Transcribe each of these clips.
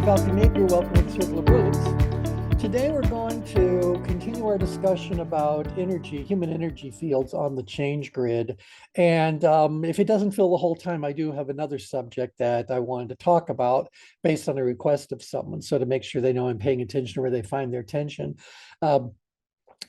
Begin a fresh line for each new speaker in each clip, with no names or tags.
Falcon Napier. Welcome to the Circle of Brilliance. Today we're going to continue our discussion about energy, human energy fields on the change grid. And if it doesn't fill the whole time, I do have another subject that I wanted to talk about based on a request of someone. So to make sure they know I'm paying attention to where they find their attention.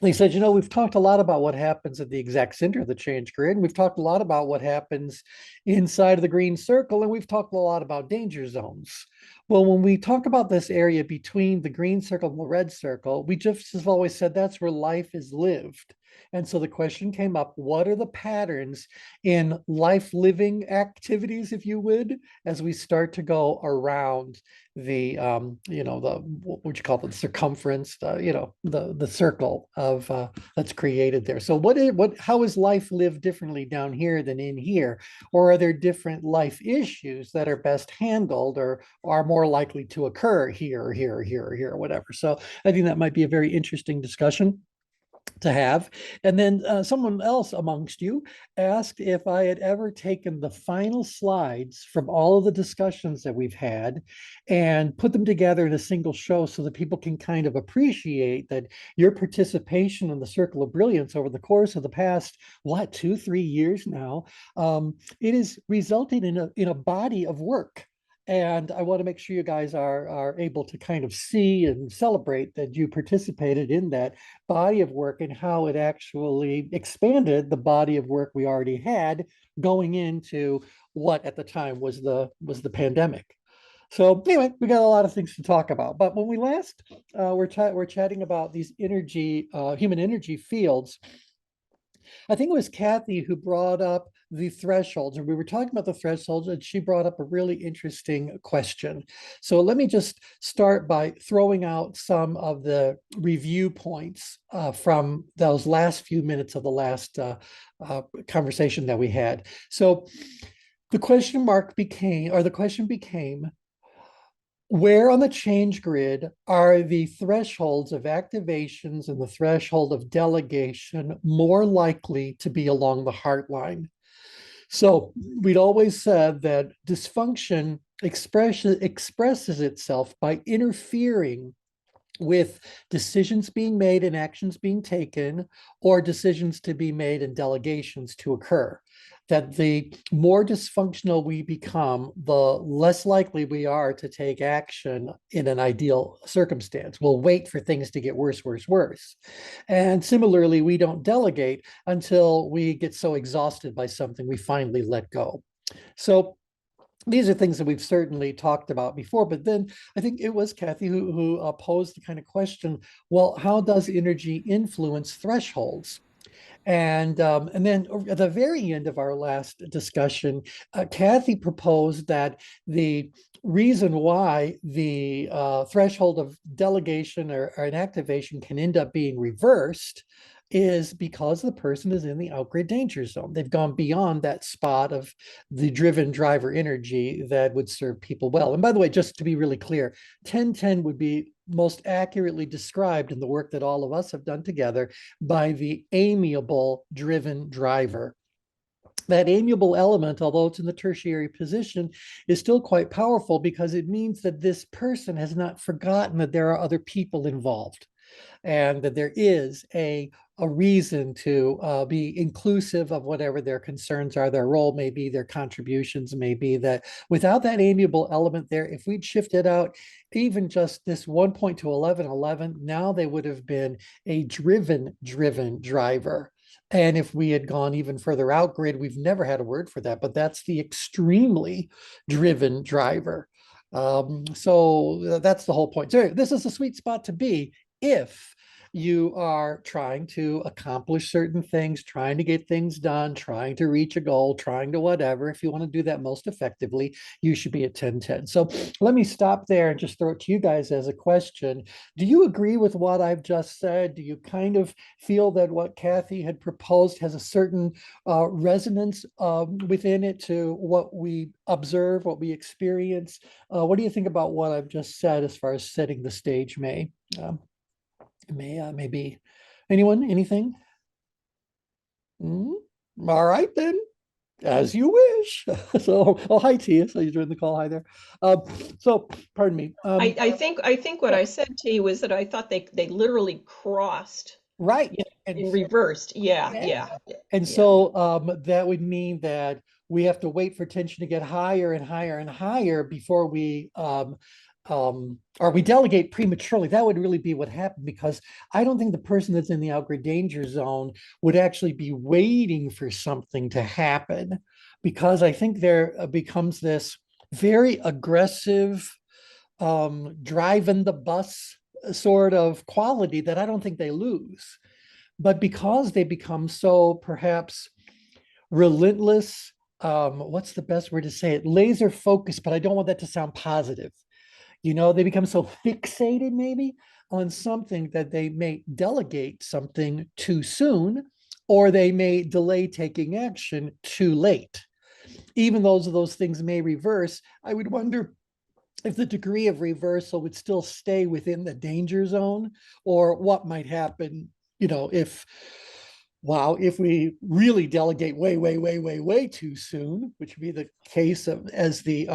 They said, we've talked a lot about what happens at the exact center of the change grid. And we've talked a lot about what happens inside of the green circle. And we've talked a lot about danger zones. Well, when we talk about this area between the green circle and the red circle, we just have always said that's where life is lived. And so the question came up, what are the patterns in life living activities, if you would, as we start to go around the, what would you call it, the circumference, the circle of that's created there. So how is life lived differently down here than in here? Or are there different life issues that are best handled or are more likely to occur here, here, here, here, or whatever? So I think that might be a very interesting discussion to have. And then someone else amongst you asked if I had ever taken the final slides from all of the discussions that we've had and put them together in a single show so that people can kind of appreciate that your participation in the Circle of Brilliance over the course of the past, 2-3 years now, it is resulting in a body of work. And I want to make sure you guys are able to kind of see and celebrate that you participated in that body of work and how it actually expanded the body of work we already had going into what at the time was the pandemic. So anyway, we got a lot of things to talk about. But when we last we're chatting about these human energy fields. I think it was Kathy who brought up the thresholds, and we were talking about the thresholds, and she brought up a really interesting question. So let me just start by throwing out some of the review points from those last few minutes of the last conversation that we had. So the question became, where on the change grid are the thresholds of activations and the threshold of delegation more likely to be along the heart line? So we'd always said that dysfunction expresses itself by interfering with decisions being made and actions being taken, or decisions to be made and delegations to occur. That the more dysfunctional we become, the less likely we are to take action in an ideal circumstance. We'll wait for things to get worse, worse, worse. And similarly, we don't delegate until we get so exhausted by something we finally let go. So these are things that we've certainly talked about before, but then I think it was Kathy who posed the kind of question, well, how does energy influence thresholds? And then at the very end of our last discussion, Kathy proposed that the reason why the threshold of delegation or an activation can end up being reversed is because the person is in the outgrid danger zone. They've gone beyond that spot of the driven driver energy that would serve people well. And by the way, just to be really clear, 1010 would be most accurately described in the work that all of us have done together by the amiable driven driver. That amiable element, although it's in the tertiary position, is still quite powerful because it means that this person has not forgotten that there are other people involved and that there is a reason to be inclusive of whatever their concerns are, their role may be, their contributions may be. That without that amiable element there, if we'd shifted out even just this 1 point to 1111, now they would have been a driven driver. And if we had gone even further out grid, we've never had a word for that, but that's the extremely driven driver. So that's the whole point. So this is a sweet spot to be if you are trying to accomplish certain things, trying to get things done, trying to reach a goal, trying to whatever. If you want to do that most effectively, you should be at 1010. So let me stop there and just throw it to you guys as a question. Do you agree with what I've just said? Do you kind of feel that what Kathy had proposed has a certain resonance within it to what we observe, what we experience? What do you think about what I've just said as far as setting the stage maybe anyone, anything? All right then. As you wish. So, oh, hi, Tia. So you joined the call. Hi there. Um, so, pardon me.
I think what
Yeah,
I said to you was that I thought they literally crossed,
right.
you know,
And
in
so,
reversed. Yeah,
yeah.
yeah,
And
yeah.
so that would mean that we have to wait for tension to get higher and higher and higher before or we delegate prematurely. That would really be what happened, because I don't think the person that's in the outgrid danger zone would actually be waiting for something to happen, because I think there becomes this very aggressive driving the bus sort of quality that I don't think they lose. But because they become so perhaps relentless, what's the best word to say it? Laser focused, but I don't want that to sound positive. They become so fixated maybe on something that they may delegate something too soon, or they may delay taking action too late. Even those things may reverse. I would wonder if the degree of reversal would still stay within the danger zone, or what might happen, if wow, if we really delegate way, way, way, way, way too soon, which would be the case of as the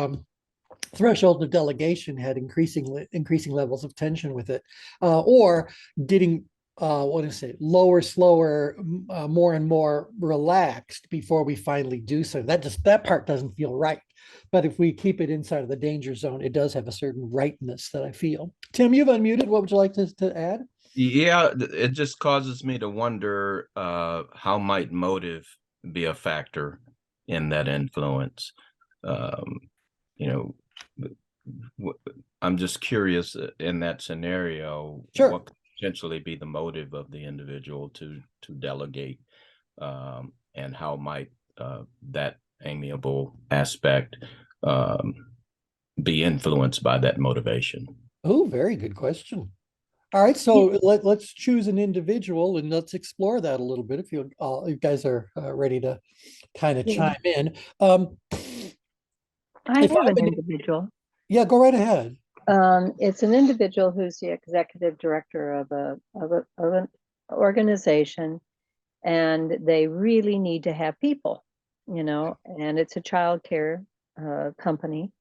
threshold of delegation had increasing levels of tension with it, or getting what is it, lower, slower, more and more relaxed before we finally do so. That part doesn't feel right. But if we keep it inside of the danger zone, it does have a certain rightness that I feel. Tim, you've unmuted. What would you like to add?
Yeah, it just causes me to wonder how might motive be a factor in that influence. Um, you know, I'm just curious in that scenario,
Sure.
what could potentially be the motive of the individual to delegate, and how might that amiable aspect um, be influenced by that motivation?
Oh, very good question. All right, so let's choose an individual and let's explore that a little bit. If you guys are ready to kind of
Yeah,
chime in. Um,
I
if
have
I
an
would,
individual.
yeah, go right ahead.
It's an individual who's the executive director of an organization, and they really need to have people, and it's a child care company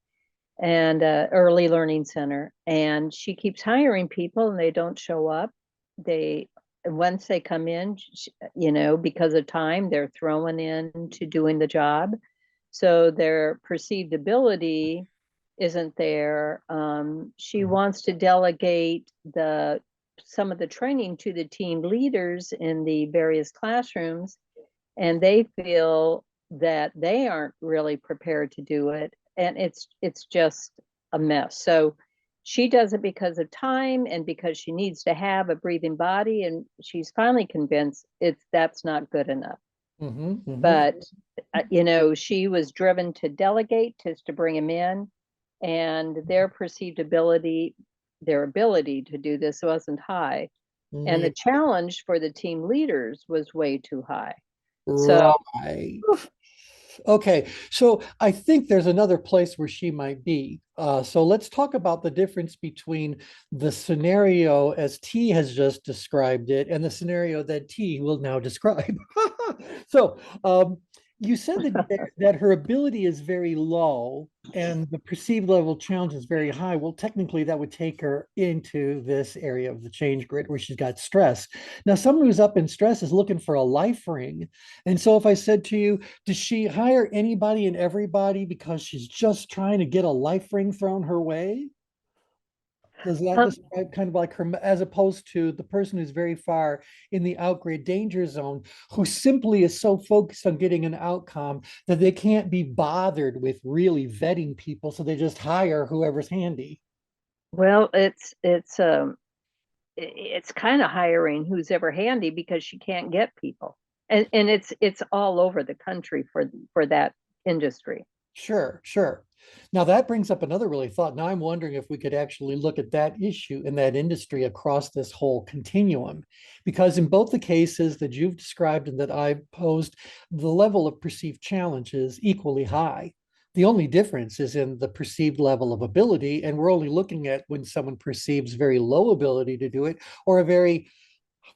and early learning center, and she keeps hiring people, and they don't show up. They Once they come in, because of time, they're thrown into doing the job, so their perceived ability isn't there. She wants to delegate the some of the training to the team leaders in the various classrooms, and they feel that they aren't really prepared to do it, and it's just a mess. So she does it because of time and because she needs to have a breathing body, and she's finally convinced that's not good enough.
Hmm, hmm.
But she was driven to delegate, to bring him in, and their ability to do this wasn't high, and
Yeah,
the challenge for the team leaders was way too high. So
right. Okay, so I think there's another place where she might be. So let's talk about the difference between the scenario as T has just described it and the scenario that T will now describe. So you said that her ability is very low and the perceived level of challenge is very high. Well, technically, that would take her into this area of the change grid where she's got stress. Now, someone who's up in stress is looking for a life ring. And so if I said to you, does she hire anybody and everybody because she's just trying to get a life ring thrown her way? Does that
um,
describe kind of like her, as opposed to the person who's very far in the outgrade danger zone, who simply is so focused on getting an outcome that they can't be bothered with really vetting people, so they just hire whoever's handy?
well, it's kind of hiring who's ever handy because she can't get people, and it's all over the country for that industry.
Sure, sure. Now that brings up another really thought. Now I'm wondering if we could actually look at that issue in that industry across this whole continuum, because in both the cases that you've described and that I've posed, the level of perceived challenge is equally high. The only difference is in the perceived level of ability, and we're only looking at when someone perceives very low ability to do it or a very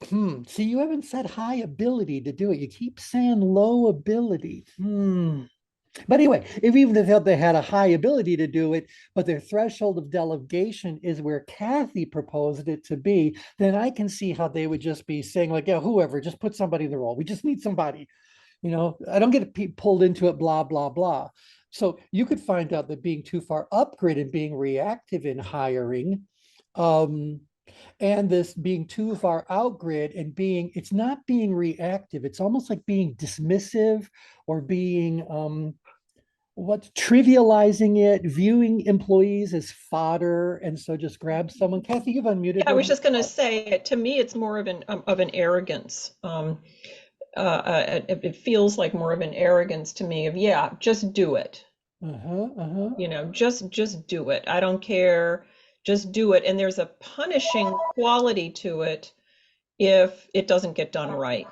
See, you haven't said high ability to do it. You keep saying low ability. But anyway, even if they had a high ability to do it, but their threshold of delegation is where Kathy proposed it to be, then I can see how they would just be saying like, yeah, whoever, just put somebody in the role. We just need somebody. I don't get pulled into it, blah, blah, blah. So you could find out that being too far upgrid and being reactive in hiring, and this being too far outgrid and it's not being reactive. It's almost like being dismissive or being, trivializing it, viewing employees as fodder. And so just grab someone. Kathy, you've unmuted.
I was just going to say, to me, it's more of an arrogance. It feels like more of an arrogance to me of, yeah, just do it. Just do it. I don't care. Just do it. And there's a punishing quality to it if it doesn't get done right.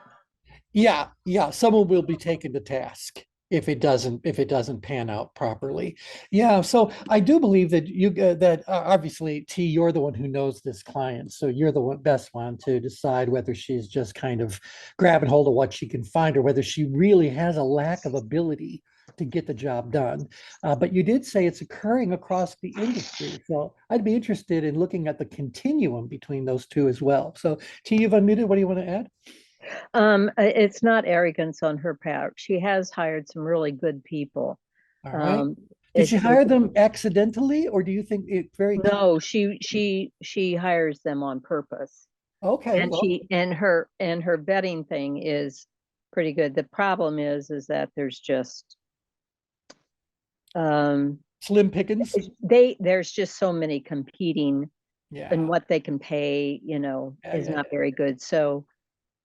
Yeah, someone will be taken to task if it doesn't pan out properly. Yeah, so I do believe that obviously, T, you're the one who knows this client, so you're the best one to decide whether she's just kind of grabbing hold of what she can find or whether she really has a lack of ability to get the job done. But you did say it's occurring across the industry, so I'd be interested in looking at the continuum between those two as well. So T, you've unmuted. What do you want to add?
It's not arrogance on her part. She has hired some really good people.
All right. Did she hire them accidentally, or do you think it very?
No, she hires them on purpose.
Okay.
And her vetting thing is pretty good. The problem is that there's just
slim pickings.
There's just so many competing, and what they can pay, is not very good. So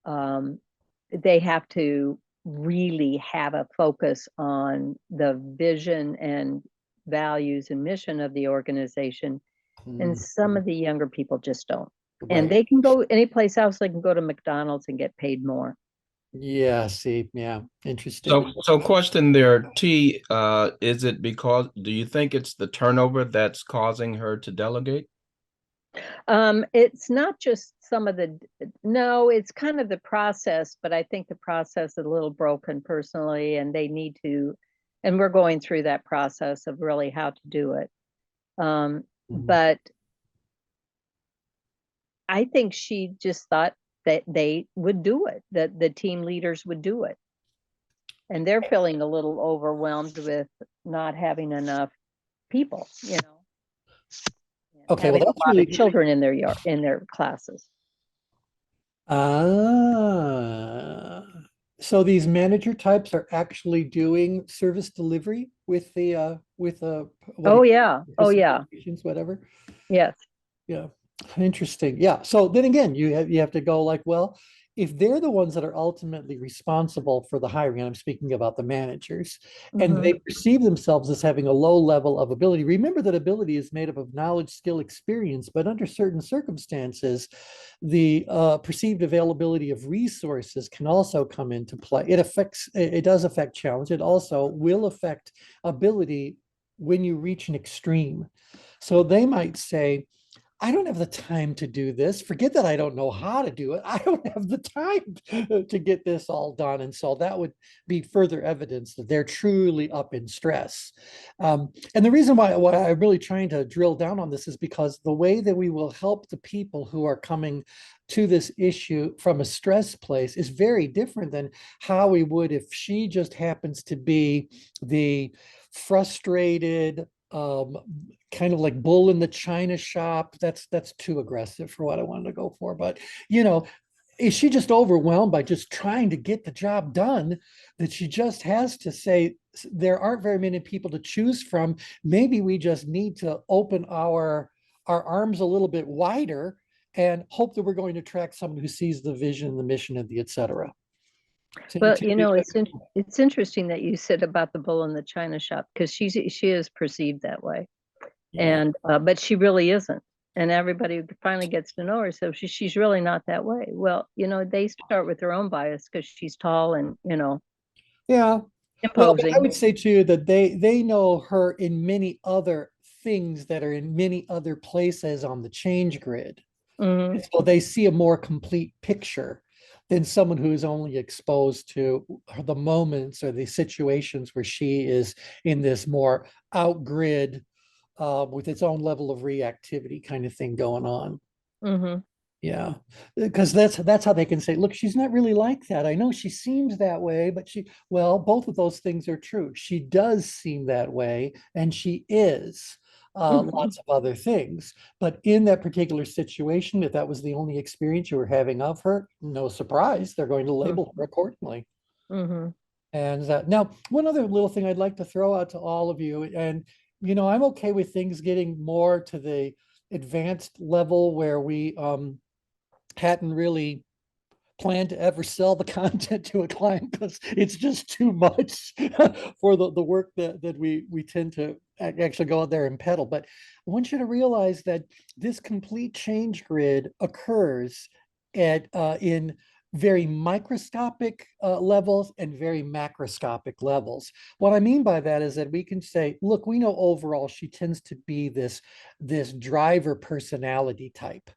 they have to really have a focus on the vision and values and mission of the organization. And some of the younger people just don't. Right. And they can go any place else. They can go to McDonald's and get paid more.
Yeah, see, yeah, interesting.
So question there, T, is it because, do you think it's the turnover that's causing her to delegate?
It's not just no, it's kind of the process, but I think the process is a little broken personally, and they need to, and we're going through that process of really how to do it. But I think she just thought that they would do it, that the team leaders would do it. And they're feeling a little overwhelmed with not having enough people,
Okay, well, that's really
children in their classes.
So these manager types are actually doing service delivery with the whatever.
Yes.
Yeah. Interesting. Yeah. So then again, you have to go like, well, if they're the ones that are ultimately responsible for the hiring, and I'm speaking about the managers, and they perceive themselves as having a low level of ability, remember that ability is made up of knowledge, skill, experience, but under certain circumstances, the perceived availability of resources can also come into play. It does affect challenge. It also will affect ability when you reach an extreme. So they might say, I don't have the time to do this. Forget that I don't know how to do it. I don't have the time to get this all done. And so that would be further evidence that they're truly up in stress. And the reason why I'm really trying to drill down on this is because the way that we will help the people who are coming to this issue from a stress place is very different than how we would if she just happens to be the frustrated, kind of like bull in the china shop. That's too aggressive for what I wanted to go for. But is she just overwhelmed by just trying to get the job done, that she just has to say there aren't very many people to choose from? Maybe we just need to open our arms a little bit wider and hope that we're going to attract someone who sees the vision, the mission, and the et cetera.
Well, it's interesting that you said about the bull in the china shop, because she is perceived that way. Yeah. And but she really isn't, and everybody finally gets to know her, so she's really not that way. Well, they start with their own bias because she's tall and
yeah,
imposing.
Well, I would say too that they know her in many other things that are in many other places on the change grid.
Mhm.
And so they see a more complete picture than someone who is only exposed to the moments or the situations where she is in this more out grid with its own level of reactivity kind of thing going on.
Mhm.
Yeah, because that's how they can say, look, she's not really like that. I know she seems that way, but well, both of those things are true. She does seem that way, and she is
Mhm.
lots of other things. But in that particular situation, if that was the only experience you were having of her, no surprise, they're going to label her accordingly.
Mhm.
And now, one other little thing I'd like to throw out to all of you, and I'm okay with things getting more to the advanced level where we hadn't really planned to ever sell the content to a client because it's just too much for the work that we tend to actually go out there and peddle. But I want you to realize that this complete change grid occurs at in very microscopic levels and very macroscopic levels. What I mean by that is that we can say, look, we know overall she tends to be this driver personality type.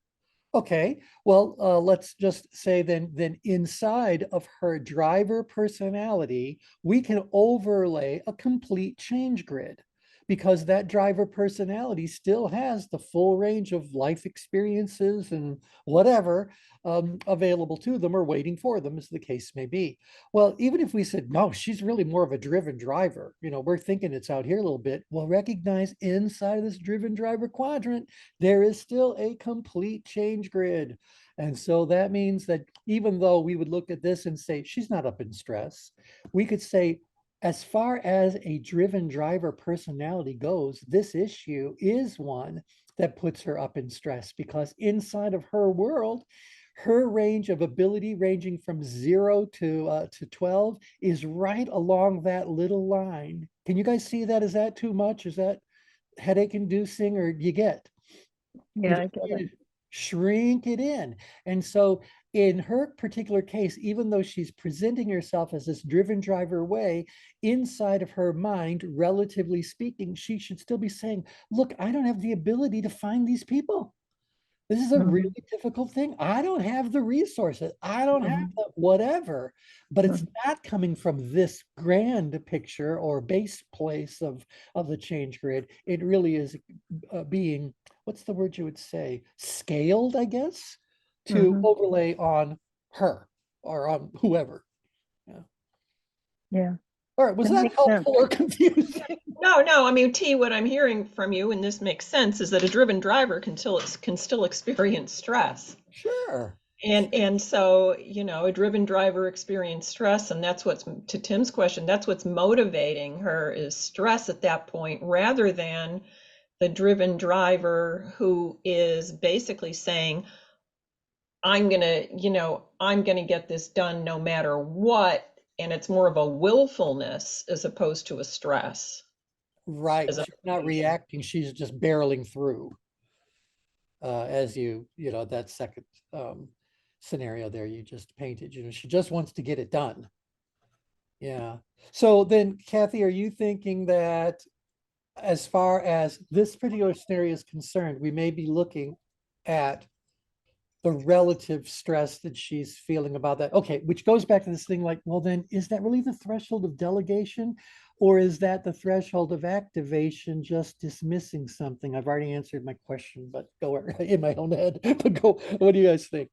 Okay, well, let's just say then inside of her driver personality, we can overlay a complete change grid because that driver personality still has the full range of life experiences and whatever available to them or waiting for them, as the case may be. Well, even if we said, no, she's really more of a driven driver, we're thinking it's out here a little bit. Well, recognize inside of this driven driver quadrant, there is still a complete change grid. And so that means that even though we would look at this and say, she's not up in stress, we could say, as far as a driven driver personality goes, this issue is one that puts her up in stress because inside of her world, her range of ability ranging from 0 to 12 is right along that little line. Can you guys see that? Is that too much? Is that headache inducing, or you get?
Yeah, I get it.
Shrink it in. And so in her particular case, even though she's presenting herself as this driven driver way, inside of her mind, relatively speaking, she should still be saying, look, I don't have the ability to find these people. This is a
Mhm.
really difficult thing. I don't have the resources. I don't have
Mhm.
the whatever, but it's
Mhm.
not coming from this grand picture or base place of the change grid. It really is being, what's the word you would say? Scaled, I guess, to
Mhm.
overlay on her or on whoever. Yeah.
Yeah,
All right. Was
that
that
makes sense.
helpful or confusing?
No, I mean, T, what I'm hearing from you, and this makes sense, is that a driven driver can still experience stress.
Sure.
And so, a driven driver experience stress, and that's what's, to Tim's question, that's what's motivating her is stress at that point, rather than the driven driver who is basically saying, I'm gonna get this done no matter what. And it's more of a willfulness as opposed to a stress.
Right.
As a
She's not reacting. She's just barreling through. As that second scenario there you just painted. She just wants to get it done. Yeah. So then, Kathy, are you thinking that as far as this particular scenario is concerned, we may be looking at the relative stress that she's feeling about that? Okay, which goes back to this thing like, well, then is that really the threshold of delegation? Or is that the threshold of activation, just dismissing something? I've already answered my question, but go in my own head. But go, what do you guys think?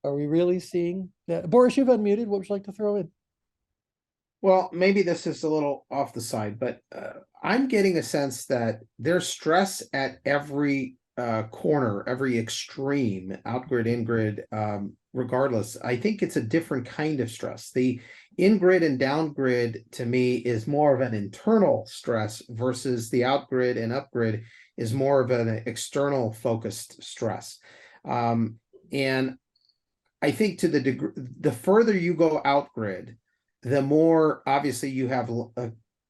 Are we really seeing that? Boris, you've unmuted. What would you like to throw in?
Well, maybe this is a little off the side, but I'm getting a sense that there's stress at every corner, every extreme, outgrid, ingrid, regardless. I think it's a different kind of stress. The ingrid and downgrid to me is more of an internal stress versus the outgrid and upgrid is more of an external focused stress. And I think to the degree, the further you go outgrid, the more obviously you have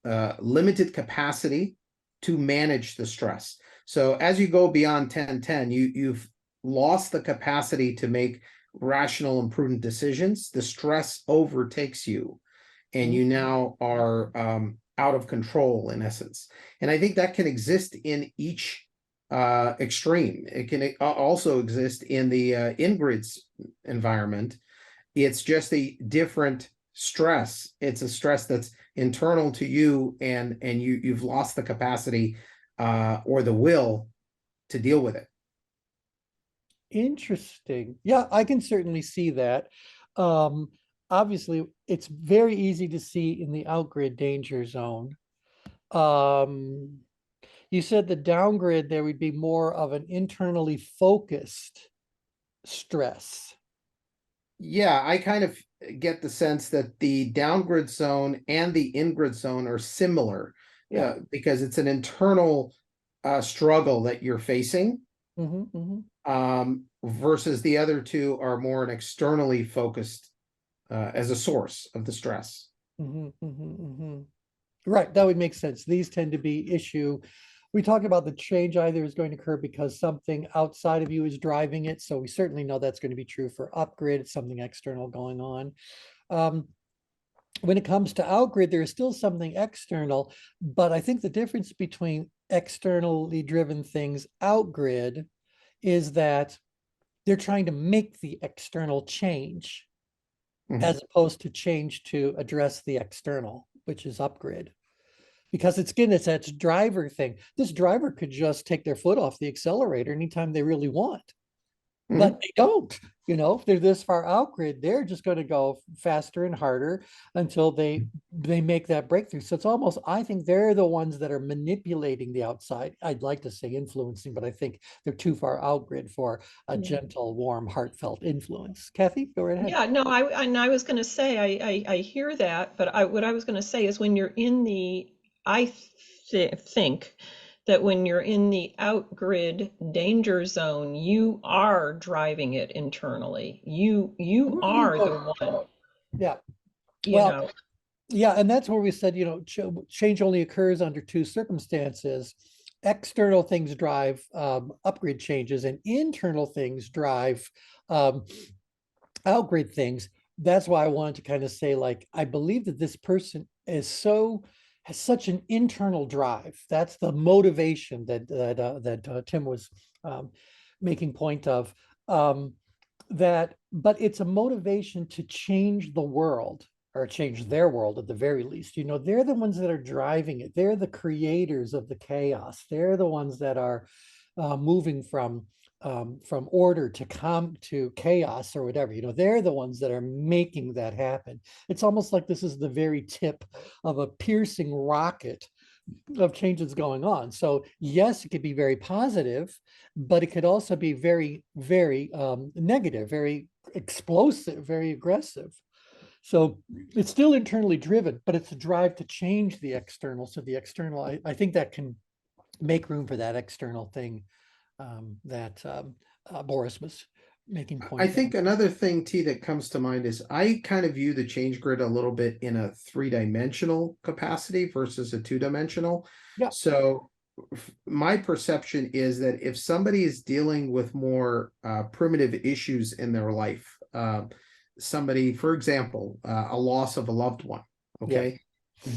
a limited capacity to manage the stress. So as you go beyond 1010, you've lost the capacity to make rational and prudent decisions. The stress overtakes you, and you now are out of control in essence. And I think that can exist in each extreme. It can also exist in the in-grids environment. It's just a different stress. It's a stress that's internal to you, and you've lost the capacity or the will to deal with it.
Interesting. Yeah, I can certainly see that. Obviously, it's very easy to see in the outgrid danger zone. You said the downgrid, there would be more of an internally focused stress.
Yeah, I kind of get the sense that the downgrid zone and the ingrid zone are similar.
Yeah.
Because it's an internal struggle that you're facing. Versus the other two are more an externally focused as a source of the stress.
Right, that would make sense. These tend to be issue. We talk about the change either is going to occur because something outside of you is driving it. So we certainly know that's going to be true for upgrid. It's something external going on. When it comes to outgrid, there is still something external, but I think the difference between externally driven things outgrid is that they're trying to make the external change as opposed to change to address the external, which is upgrid. Because it's again, it's that driver thing. This driver could just take their foot off the accelerator anytime they really want, but they don't. You know, if they're this far outgrid, they're just going to go faster and harder until they make that breakthrough. So it's almost, I think they're the ones that are manipulating the outside. I'd like to say influencing, but I think they're too far outgrid for a gentle, warm, heartfelt influence. Kathy, go right ahead.
Yeah, no, I was going to say I hear that, but what I was going to say is when you're in the, think that when you're in the outgrid danger zone, you are driving it internally. You are the one.
Yeah.
You
Well,
know.
yeah, and that's where we said, you know, change only occurs under two circumstances. External things drive upgrade changes, and internal things drive outgrade things. That's why I wanted to kind of say, like, I believe that this person has such an internal drive. That's the motivation that Tim was making point of. But it's a motivation to change the world, or change their world at the very least. You know, they're the ones that are driving it. They're the creators of the chaos. They're the ones that are moving from order to chaos or whatever. You know, they're the ones that are making that happen. It's almost like this is the very tip of a piercing rocket of changes going on. So yes, it could be very positive, but it could also be very, very negative, very explosive, very aggressive. So it's still internally driven, but it's a drive to change the external. So the external, I think that can make room for that external thing that Boris was making point.
I think another thing, T, that comes to mind is I kind of view the change grid a little bit in a 3-dimensional capacity versus a 2-dimensional.
Yeah.
So my perception is that if somebody is dealing with more primitive issues in their life, somebody, for example, a loss of a loved one, okay? Yeah.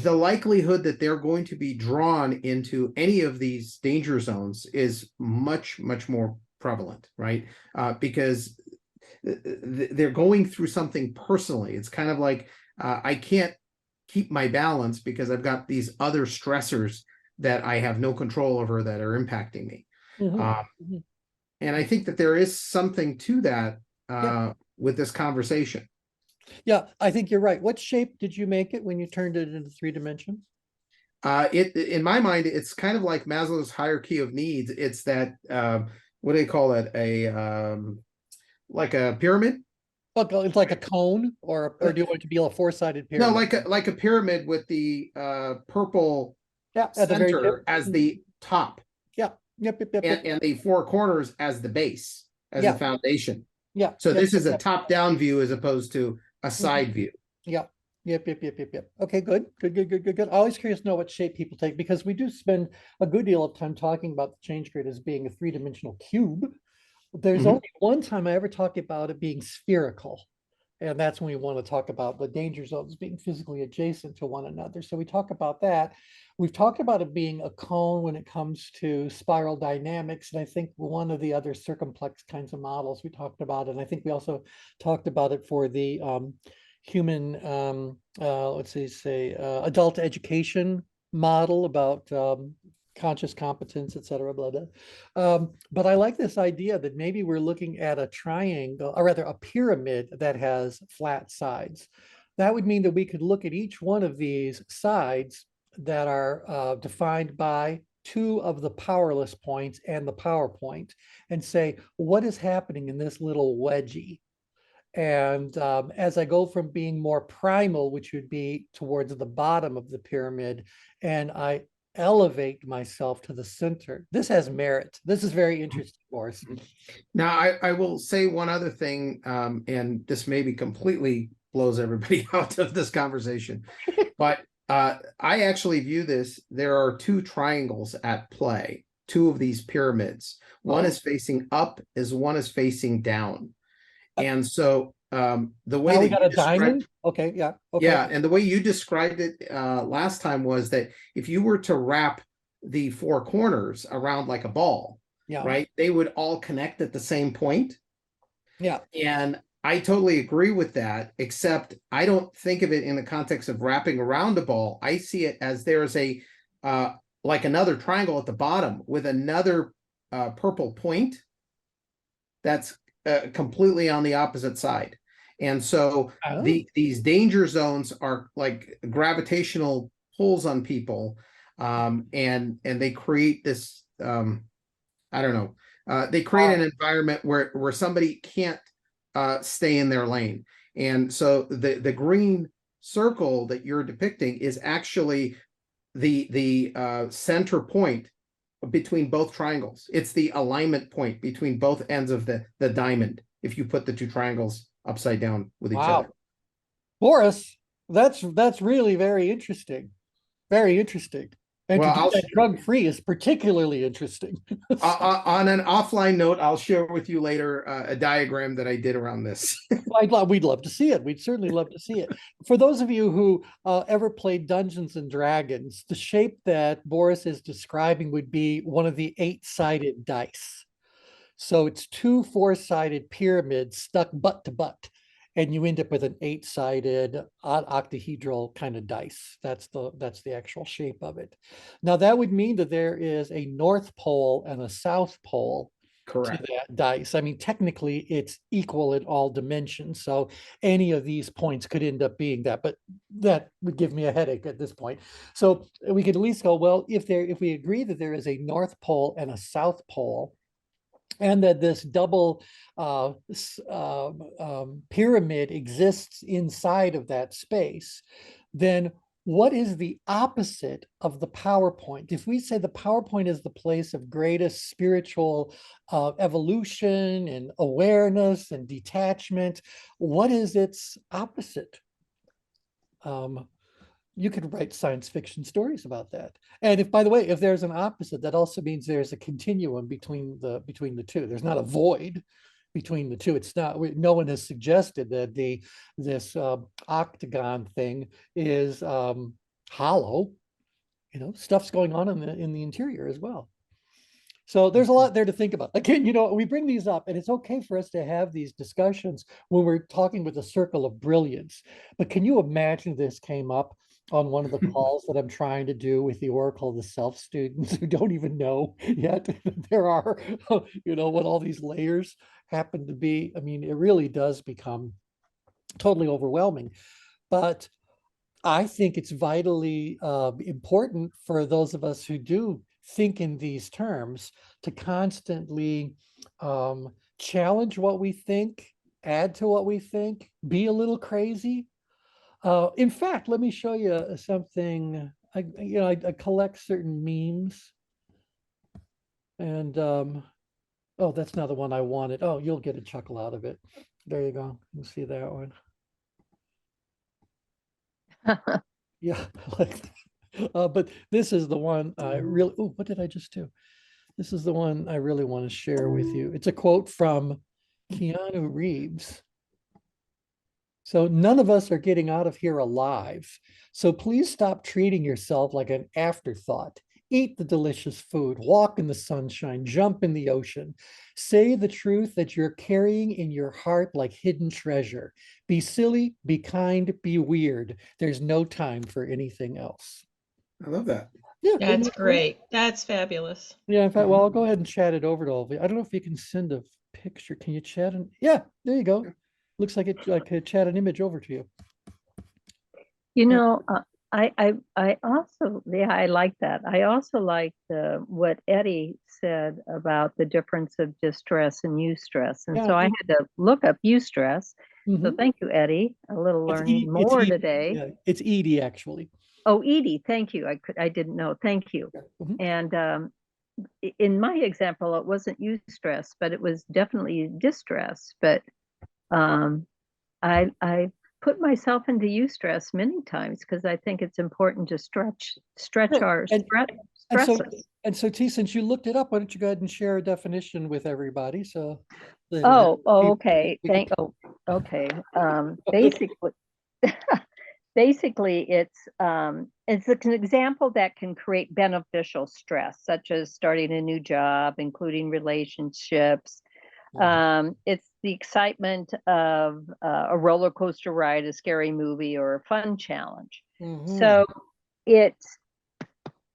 The likelihood that they're going to be drawn into any of these danger zones is much, much more prevalent, right? Because they're going through something personally. It's kind of like, I can't keep my balance because I've got these other stressors that I have no control over that are impacting me. And I think that there is something to that with this conversation.
Yeah, I think you're right. What shape did you make it when you turned it into 3 dimensions?
In my mind, it's kind of like Maslow's hierarchy of needs. It's that what do they call it? Like a pyramid?
It's like a cone, or do you want it to be a 4-sided pyramid?
No, like a pyramid with the purple
at the very
center
tip
as the top.
Yeah. Yep.
And the 4 corners as the base, as the foundation.
Yeah.
So this is a top-down view as opposed to a side view.
Yeah. Yep. Okay, good. Always curious to know what shape people take, because we do spend a good deal of time talking about the change grid as being a 3-dimensional cube. There's only one time I ever talked about it being spherical. And that's when we want to talk about the danger zones being physically adjacent to one another. So we talk about that. we've talked about it being a cone when it comes to spiral dynamics. And I think one of the other circumplex kinds of models we talked about, and I think we also talked about it for the human, let's say, adult education model about conscious competence, et cetera, blah, blah. But I like this idea that maybe we're looking at a triangle, or rather a pyramid that has flat sides. That would mean that we could look at each one of these sides that are defined by two of the powerless points and the power point and say, what is happening in this little wedgie? And as I go from being more primal, which would be towards the bottom of the pyramid, and I elevate myself to the center, this has merit. This is very interesting, Boris.
Now, I will say one other thing, and this maybe completely blows everybody out of this conversation, but I actually view this, there are two triangles at play, two of these pyramids. One is facing up as one is facing down. And so the way
Now we
that
got
you
a diamond. Okay, yeah. Okay.
yeah, and the way you described it last time was that if you were to wrap the four corners around like a ball,
Yeah.
right, they would all connect at the same point.
Yeah.
And I totally agree with that, except I don't think of it in the context of wrapping around a ball. I see it as there's a like another triangle at the bottom with another purple point that's completely on the opposite side. And so these danger zones are like gravitational pulls on people, and they create this I don't know, they create an environment where somebody can't stay in their lane. And so the green circle that you're depicting is actually the center point between both triangles. It's the alignment point between both ends of the diamond if you put the two triangles upside down with each other.
Boris, that's really very interesting. Very interesting. And
Well,
to do that drug-free is particularly interesting.
On an offline note, I'll share with you later a diagram that I did around this.
We'd love to see it. We'd certainly love to see it. For those of you who ever played Dungeons and Dragons, the shape that Boris is describing would be one of the 8-sided dice. So it's two 4-sided pyramids stuck butt to butt, and you end up with an 8-sided octahedral kind of dice. That's the actual shape of it. Now that would mean that there is a North Pole and a South Pole
Correct.
to that dice. I mean, technically it's equal in all dimensions. So any of these points could end up being that, but that would give me a headache at this point. So we could at least go, well, if we agree that there is a North Pole and a South Pole, and that this double pyramid exists inside of that space, then what is the opposite of the PowerPoint? If we say the PowerPoint is the place of greatest spiritual evolution and awareness and detachment, what is its opposite? You could write science fiction stories about that. And if, by the way, if there's an opposite, that also means there's a continuum between the two. There's not a void between the two. It's not, no one has suggested that this octagon thing is hollow. You know, stuff's going on in the interior as well. So there's a lot there to think about. Again, you know, we bring these up, and it's okay for us to have these discussions when we're talking with a circle of brilliance. But can you imagine this came up on one of the calls that I'm trying to do with the Oracle of the Self students who don't even know yet that there are, you know, what all these layers happen to be? I mean, it really does become totally overwhelming. But I think it's vitally important for those of us who do think in these terms to constantly challenge what we think, add to what we think, be a little crazy. In fact, let me show you something. I collect certain memes, and oh, that's not the one I wanted. Oh, you'll get a chuckle out of it. There you go. You see that one? Yeah, like but this is the one I really, oh, what did I just do? This is the one I really want to share with you. It's a quote from Keanu Reeves. So none of us are getting out of here alive. So please stop treating yourself like an afterthought. Eat the delicious food, walk in the sunshine, jump in the ocean. Say the truth that you're carrying in your heart like hidden treasure. Be silly, be kind, be weird. There's no time for anything else.
I love that.
Yeah, isn't
That's
that great?
great. That's fabulous.
Yeah, in fact, well, I'll go ahead and chat it over to all of you. I don't know if you can send a picture. Can you chat? Yeah, there you go. Looks like I could chat an image over to you.
You
Yeah.
know, I also, yeah, I like that. I also like what Eddie said about the difference of distress and eustress. And
Yeah,
so I had to look up eustress. So
mhm.
thank you, Eddie. A little
It's
learning
It's
more
Edie.
today.
Yeah, it's Edie actually.
Oh, Edie, thank you. I didn't know. Thank you.
Mhm.
And in my example, it wasn't eustress, but it was definitely distress. But um, I put myself into eustress many times because I think it's important to stretch
Sure.
our
And so
stresses.
T, since you looked it up, why don't you go ahead and share a definition with everybody? So
Oh,
we-
okay.
we can-
Okay. Basically, basically, it's an example that can create beneficial stress, such as starting a new job, including relationships. It's the excitement of a roller coaster ride, a scary movie, or a fun challenge.
Mhm.
So it's,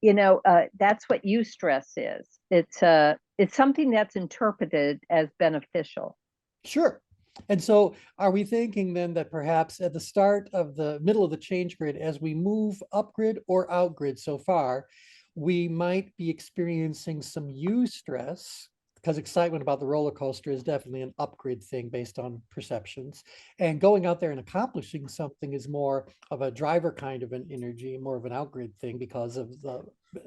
that's what eustress is. It's something that's interpreted as beneficial.
Sure. And so are we thinking then that perhaps at the start of the middle of the change grid, as we move up grid or out grid so far, we might be experiencing some eustress because excitement about the roller coaster is definitely an upgrade thing based on perceptions. And going out there and accomplishing something is more of a driver kind of an energy, more of an outgrid thing because of the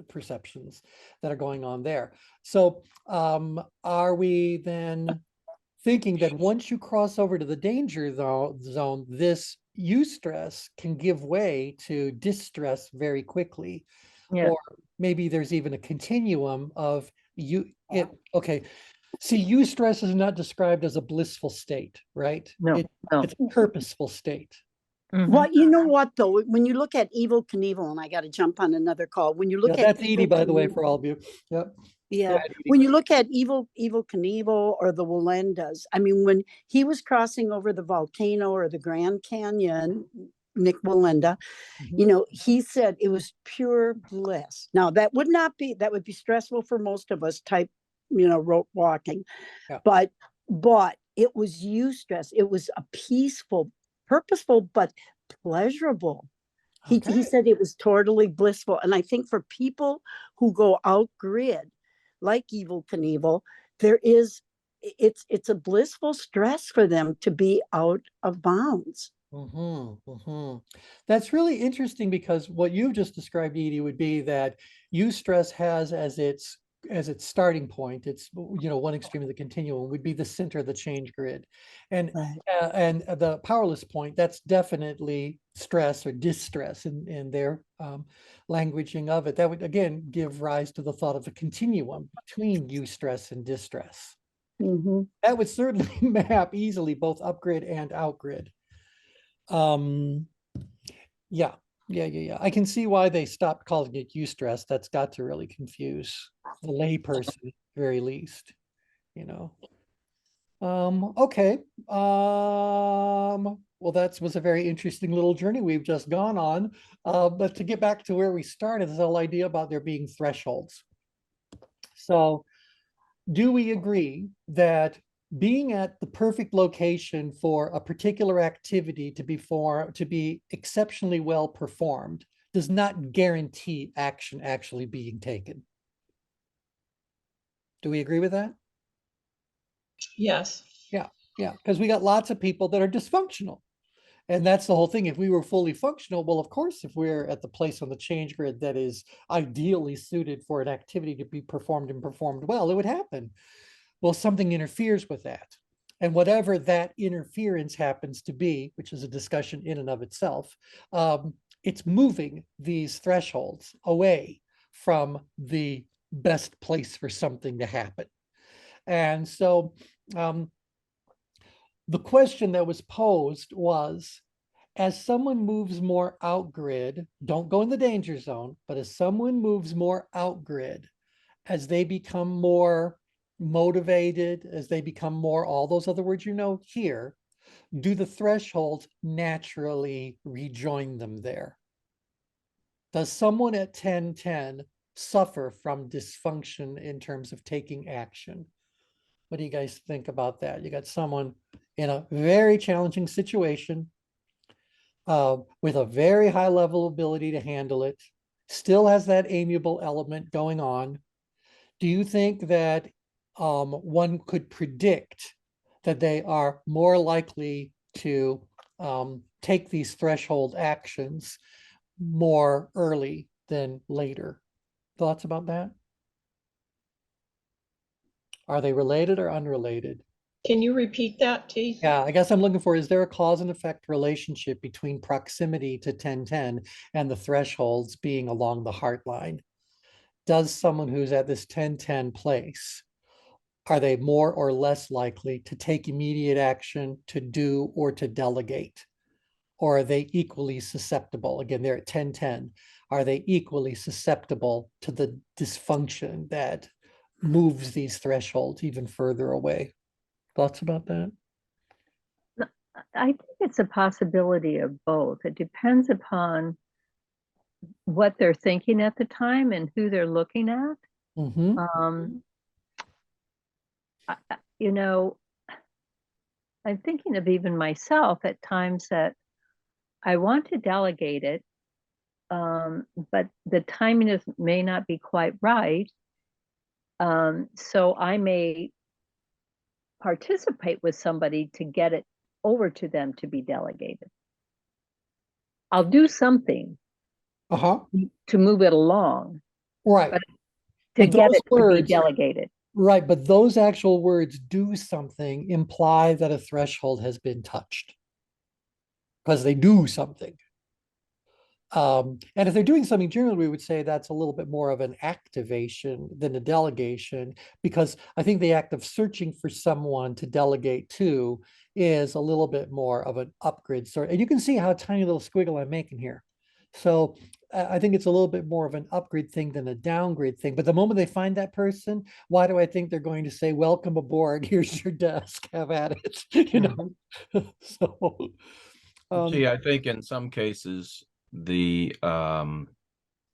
perceptions that are going on there. So are we then thinking that once you cross over to the danger zone, this eustress can give way to distress very quickly?
Yeah.
Or maybe there's even a continuum of okay. See, eustress is not described as a blissful state, right?
No, no.
It's a purposeful state.
Mhm.
Well, you know what though, when you look at Evil Knievel, and I got to jump on another call. When you look
Yeah,
at
that's Edie, by the way, for all of you. Yep.
yeah,
ahead, Edie.
when you look at Evil Knievel or the Wallendas, I mean, when he was crossing over the volcano or the Grand Canyon, Nick Wallenda,
Mhm.
he said it was pure bliss. Now that would be stressful for most of us type, rope walking,
Yeah.
but it was eustress. It was a peaceful, purposeful, but pleasurable. He
Okay.
said it was totally blissful. And I think for people who go out grid, like Evil Knievel, it's a blissful stress for them to be out of bounds.
That's really interesting because what you've just described, Edie, would be that eustress has as its starting point, it's one extreme of the continuum would be the center of the change grid, and
Right.
and the powerless point, that's definitely stress or distress in their languaging of it. That would again give rise to the thought of a continuum between eustress and distress.
Mm-hmm.
That would certainly map easily both upgrid and outgrid. Yeah. I can see why they stopped calling it eustress. That's got to really confuse the layperson at the very least, Okay. Well, that was a very interesting little journey we've just gone on. But to get back to where we started, this whole idea about there being thresholds. So do we agree that being at the perfect location for a particular activity to be exceptionally well performed does not guarantee action actually being taken? Do we agree with that?
Yes.
Yeah, because we got lots of people that are dysfunctional. And that's the whole thing. If we were fully functional, well, of course, if we're at the place on the change grid that is ideally suited for an activity to be performed and performed well, it would happen. Well, something interferes with that. And whatever that interference happens to be, which is a discussion in and of itself, it's moving these thresholds away from the best place for something to happen. And so the question that was posed was, as someone moves more out grid, don't go in the danger zone, but as someone moves more out grid, as they become more motivated, as they become more, all those other words you know here, do the thresholds naturally rejoin them there? Does someone at 1010 suffer from dysfunction in terms of taking action? What do you guys think about that? You got someone in a very challenging situation with a very high level ability to handle it, still has that amiable element going on. Do you think that one could predict that they are more likely to take these threshold actions more early than later? Thoughts about that? Are they related or unrelated?
Can you repeat that, T?
Yeah, I guess I'm looking for, is there a cause and effect relationship between proximity to 1010 and the thresholds being along the heart line? Does someone who's at this 1010 place, are they more or less likely to take immediate action, to do, or to delegate? Or are they equally susceptible? Again, they're at 1010. Are they equally susceptible to the dysfunction that moves these thresholds even further away? Thoughts about that?
I think it's a possibility of both. It depends upon what they're thinking at the time and who they're looking at.
Mm-hmm.
You know, I'm thinking of even myself at times that I want to delegate it, but the timing may not be quite right. So I may participate with somebody to get it over to them to be delegated. I'll do something
Uh-huh.
to move it along,
Right.
but to
But
get
those
it to be
words,
delegated.
right, but those actual words, do something, imply that a threshold has been touched because they do something. And if they're doing something, generally we would say that's a little bit more of an activation than a delegation, because I think the act of searching for someone to delegate to is a little bit more of an upgrade sort. And you can see how tiny little squiggle I'm making here. So I think it's a little bit more of an upgrade thing than a downgrade thing. But the moment they find that person, why do I think they're going to say, welcome aboard, here's your desk, have at it, you know? So,
Gee, I think in some cases the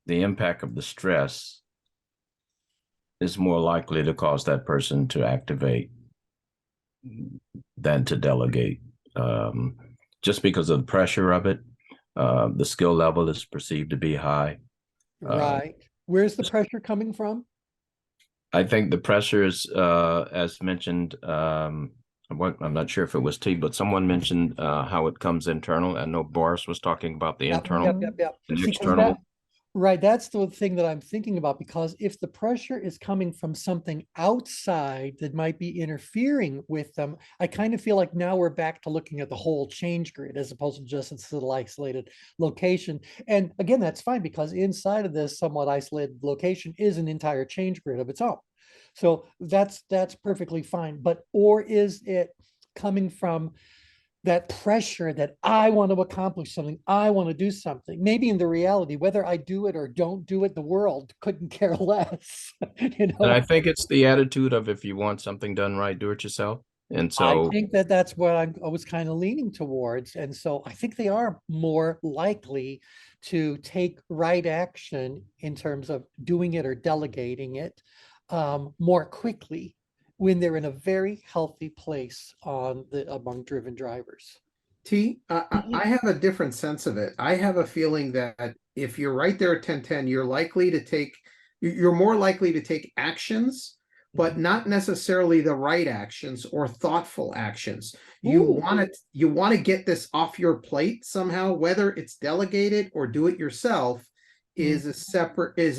impact of the stress is more likely to cause that person to activate than to delegate, just because of the pressure of it. The skill level is perceived to be high.
right. Where's the pressure coming from?
I think the pressure is, as mentioned, I'm not sure if it was T, but someone mentioned how it comes internal. I know Boris was talking about the internal and
See, 'cause
external.
right, that's the thing that I'm thinking about, because if the pressure is coming from something outside that might be interfering with them, I kind of feel like now we're back to looking at the whole change grid as opposed to just its little isolated location. And again, that's fine, because inside of this somewhat isolated location is an entire change grid of its own. So that's perfectly fine. But or is it coming from that pressure that I want to accomplish something, I want to do something? Maybe in the reality, whether I do it or don't do it, the world couldn't care less.
And I think it's the attitude of, if you want something done right, do it yourself. And
I
so
think that that's what I was kind of leaning towards. And so I think they are more likely to take right action in terms of doing it or delegating it more quickly when they're in a very healthy place among driven drivers.
I have a different sense of it. I have a feeling that if you're right there at 1010, you're more likely to take actions, but not necessarily the right actions or thoughtful actions. You
Ooh.
want to get this off your plate somehow, whether it's delegated or do it yourself is a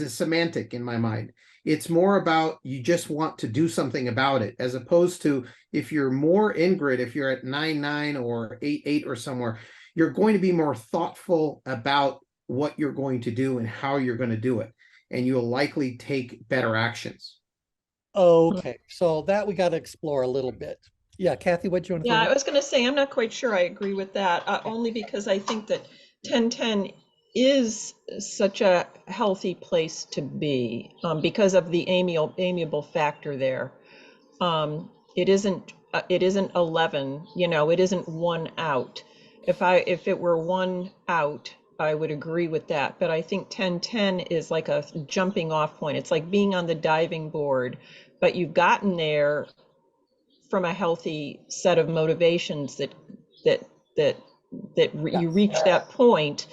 semantic in my mind. It's more about, you just want to do something about it, as opposed to, if you're more in grid, if you're at 9-9 or 8-8 or somewhere, you're going to be more thoughtful about what you're going to do and how you're going to do it. And you'll likely take better actions.
Okay, so that we got to explore a little bit. Yeah, Kathy, what do you want to
Yeah,
throw
I
in?
was going to say, I'm not quite sure I agree with that, only because I think that 1010 is such a healthy place to be, because of the amiable factor there. It isn't 11, it isn't one out. If it were one out, I would agree with that. But I think 1010 is like a jumping off point. It's like being on the diving board, but you've gotten there from a healthy set of motivations that that you reach that point,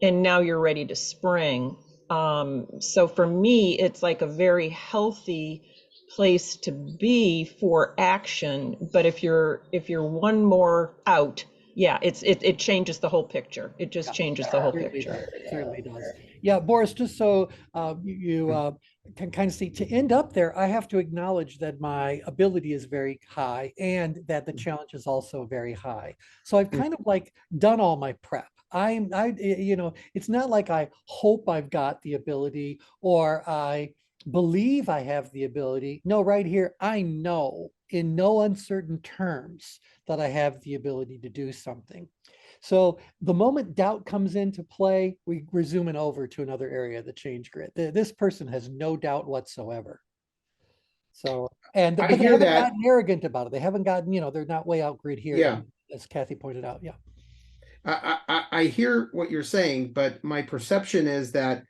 and now you're ready to spring. So for me, it's like a very healthy place to be for action. But if you're one more out, yeah, it changes the whole picture. It just changes the whole
Certainly
picture.
does. Certainly does. Yeah, Boris, just so you can kind of see, to end up there, I have to acknowledge that my ability is very high and that the challenge is also very high. So I've kind of like done all my prep. It's not like I hope I've got the ability or I believe I have the ability. No, right here, I know in no uncertain terms that I have the ability to do something. So the moment doubt comes into play, we're zooming over to another area of the change grid. This person has no doubt whatsoever. So,
I
but they
hear
haven't
that.
gotten arrogant about it. They haven't gotten, they're not way out grid here,
Yeah.
as Kathy pointed out. Yeah.
I hear what you're saying, but my perception is that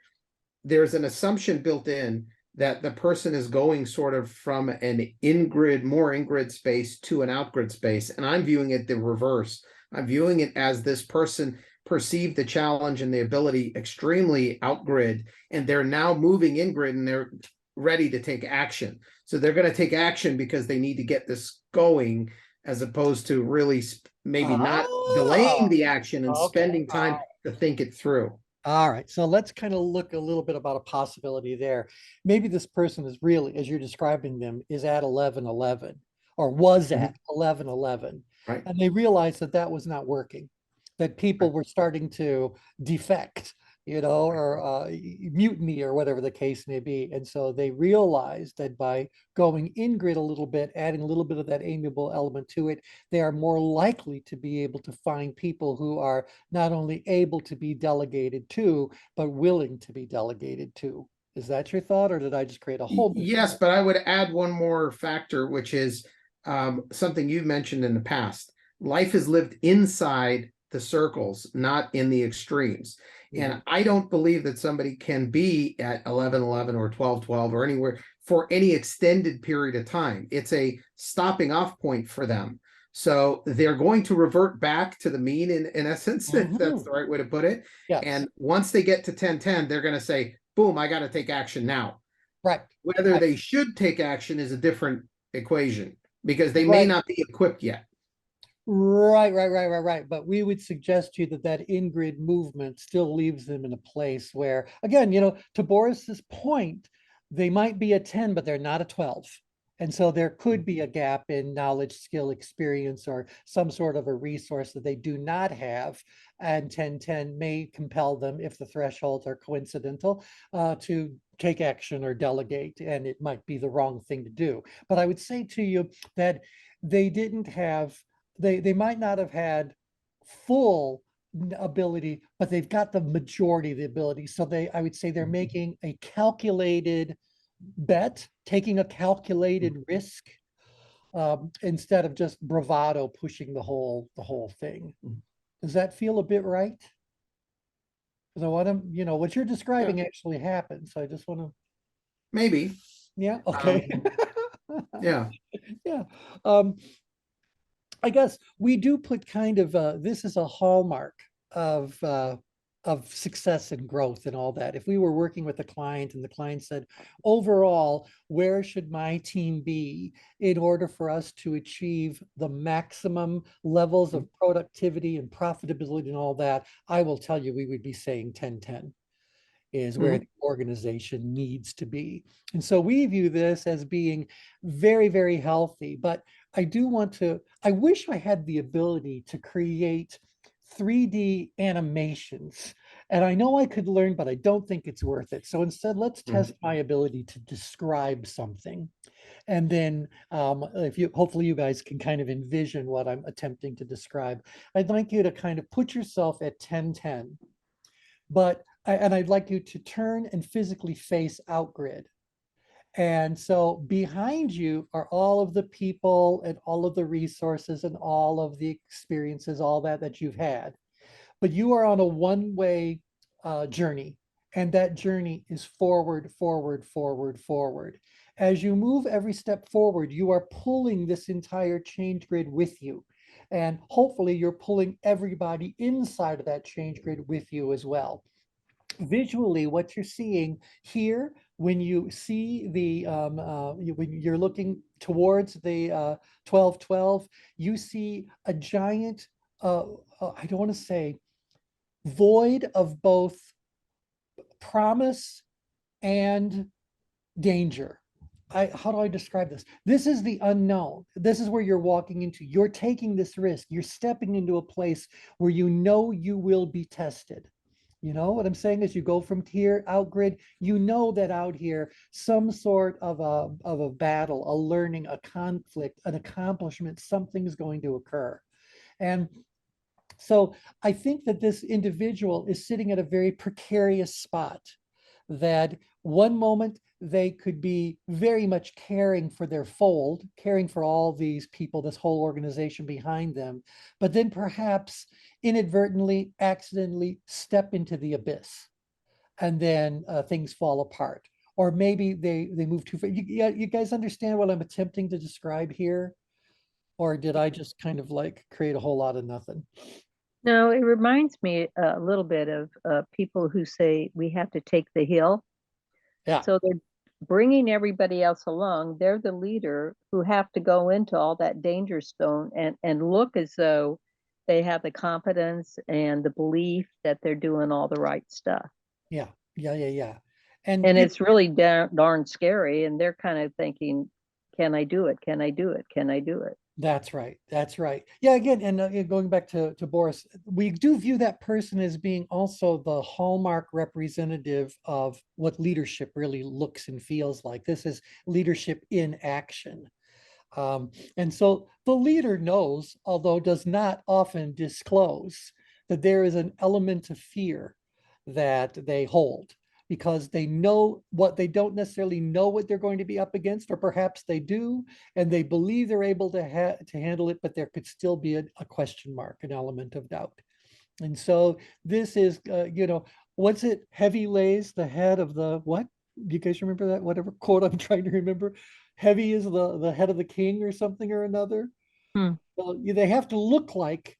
there's an assumption built in that the person is going sort of from an more in-grid space to an out-grid space. And I'm viewing it the reverse. I'm viewing it as this person perceived the challenge and the ability extremely out-grid, and they're now moving in-grid and they're ready to take action. So they're going to take action because they need to get this going, as opposed to really maybe not delaying the action and
Okay.
spending time to think it through.
All right, so let's kind of look a little bit about a possibility there. Maybe this person is really, as you're describing them, is at 1111 or was at 1111.
Right.
And they realized that that was not working, that people were starting to defect, or mutiny or whatever the case may be. And so they realized that by going in grid a little bit, adding a little bit of that amiable element to it, they are more likely to be able to find people who are not only able to be delegated to, but willing to be delegated to. Is that your thought, or did I just create a whole bunch?
Yes, but I would add one more factor, which is something you've mentioned in the past. Life is lived inside the circles, not in the extremes. And I don't believe that somebody can be at 1111 or 1212 or anywhere for any extended period of time. It's a stopping off point for them. So they're going to revert back to the mean in essence, if that's the right way to put it.
Yes.
And once they get to 1010, they're going to say, boom, I got to take action now.
Right.
Whether they should take action is a different equation because they may not be equipped yet.
Right. But we would suggest to you that in-grid movement still leaves them in a place where, again, to Boris's point, they might be a 10, but they're not a 12. And so there could be a gap in knowledge, skill, experience, or some sort of a resource that they do not have. And 1010 may compel them, if the thresholds are coincidental, to take action or delegate. And it might be the wrong thing to do. But I would say to you that they didn't have, they might not have had full ability, but they've got the majority of the ability. So I would say they're making a calculated bet, taking a calculated risk, instead of just bravado pushing the whole thing. Does that feel a bit right? So what you're describing actually happened. So I just want to.
Maybe.
Yeah. Okay.
Yeah.
Yeah. I guess we do put kind of this is a hallmark of success and growth and all that. If we were working with a client and the client said, overall, where should my team be in order for us to achieve the maximum levels of productivity and profitability and all that, I will tell you, we would be saying 10-10 is where the organization needs to be. And so we view this as being very, very healthy. But I wish I had the ability to create 3D animations And I know I could learn, but I don't think it's worth it. So instead, let's
Mm.
test my ability to describe something. And then if you, hopefully you guys can kind of envision what I'm attempting to describe. I'd like you to kind of put yourself at 10-10, and I'd like you to turn and physically face outgrid. And so behind you are all of the people and all of the resources and all of the experiences, all that you've had. But you are on a one-way journey, and that journey is forward, forward, forward, forward. As you move every step forward, you are pulling this entire change grid with you. And hopefully you're pulling everybody inside of that change grid with you as well. Visually, what you're seeing here, when you see when you're looking towards the 1212, you see a giant, I don't want to say void of both promise and danger. How do I describe this? This is the unknown. This is where you're walking into. You're taking this risk. You're stepping into a place where you know you will be tested. You know what I'm saying? As you go from here out grid, you know that out here, some sort of a battle, a learning, a conflict, an accomplishment, something is going to occur. And so I think that this individual is sitting at a very precarious spot, that one moment they could be very much caring for their fold, caring for all these people, this whole organization behind them, but then perhaps inadvertently, accidentally step into the abyss, and then things fall apart. Or maybe they move too far. You guys understand what I'm attempting to describe here? Or did I just kind of like create a whole lot of nothing?
No, it reminds me a little bit of people who say we have to take the hill.
Yeah.
So they're bringing everybody else along. They're the leader who have to go into all that danger zone and look as though they have the confidence and the belief that they're doing all the right stuff.
Yeah. And
And it's really darn scary. And they're kind of thinking, can I do it? Can I do it? Can I do it?
that's right. That's right. Yeah. Again, and going back to Boris, we do view that person as being also the hallmark representative of what leadership really looks and feels like. This is leadership in action. And so the leader knows, although does not often disclose, that there is an element of fear that they hold, because they know what they don't necessarily know what they're going to be up against, or perhaps they do, and they believe they're able to handle it, but there could still be a question mark, an element of doubt. And so this is, what's it? Heavy lays the head of the what? Do you guys remember that? Whatever quote I'm trying to remember. Heavy is the head of the king or something or another. Well, they have to look like